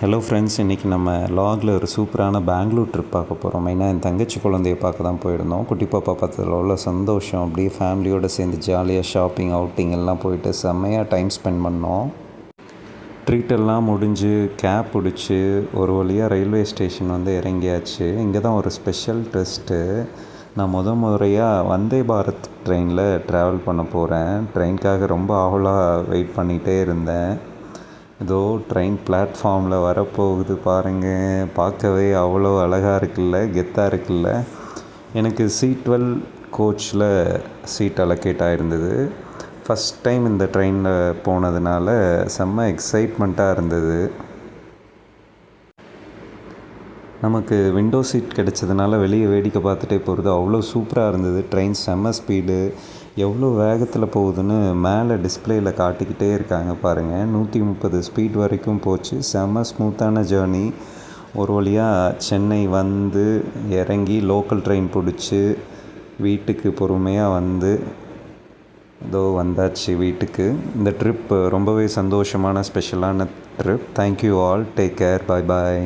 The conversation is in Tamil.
ஹலோ ஃப்ரெண்ட்ஸ், இன்றைக்கி நம்ம லாகில் ஒரு சூப்பரான பெங்களூர் ட்ரிப் பார்க்க போகிறோம். மெயினாக என் தங்கச்சி குழந்தைய பார்க்க தான் போயிருந்தோம். குட்டி பாப்பா பார்த்ததில் உள்ள சந்தோஷம், அப்படியே ஃபேமிலியோடு சேர்ந்து ஜாலியாக ஷாப்பிங் அவுட்டிங் எல்லாம் போயிட்டு செம்மையாக டைம் ஸ்பெண்ட் பண்ணோம். ட்ரீட்டெல்லாம் முடிஞ்சு கேப் பிடிச்சி ஒரு வழியாக ரயில்வே ஸ்டேஷன் இறங்கியாச்சு. இங்கே தான் ஒரு ஸ்பெஷல் ட்விஸ்ட்டு. நான் முறையாக வந்தே பாரத் ட்ரெயினில் ட்ராவல் பண்ண போகிறேன். ட்ரெயினுக்காக ரொம்ப ஆவலாக வெயிட் பண்ணிகிட்டே இருந்தேன். ஏதோ ட்ரெயின் பிளாட்ஃபார்மில் வரப்போகுது பாருங்கள். பார்க்கவே அவ்வளோ அழகாக இருக்குல்ல, கெத்தாக இருக்குல்ல. எனக்கு C12 கோச்சில் சீட் அலோகேட் ஆகிருந்தது. ஃபஸ்ட் டைம் இந்த ட்ரெயினில் போனதுனால செம்ம எக்ஸைட்மெண்ட்டாக இருந்தது. நமக்கு விண்டோ சீட் கிடச்சதுனால வெளியே வேடிக்கை பார்த்துட்டே போகிறது அவ்வளோ சூப்பராக இருந்தது. ட்ரெயின் செம்ம ஸ்பீடு, எவ்வளோ வேகத்தில் போகுதுன்னு மேலே டிஸ்பிளேயில் காட்டிக்கிட்டே இருக்காங்க பாருங்கள். 130 ஸ்பீட் வரைக்கும் போச்சு. செம்ம ஸ்மூத்தான ஜேர்னி. ஒரு வழியாக சென்னை வந்து இறங்கி லோக்கல் ட்ரெயின் பிடிச்சி வீட்டுக்கு பொறுமையாக இதோ வந்தாச்சு வீட்டுக்கு. இந்த ட்ரிப் ரொம்பவே சந்தோஷமான ஸ்பெஷலான trip. Thank you all. Take care. Bye பாய்.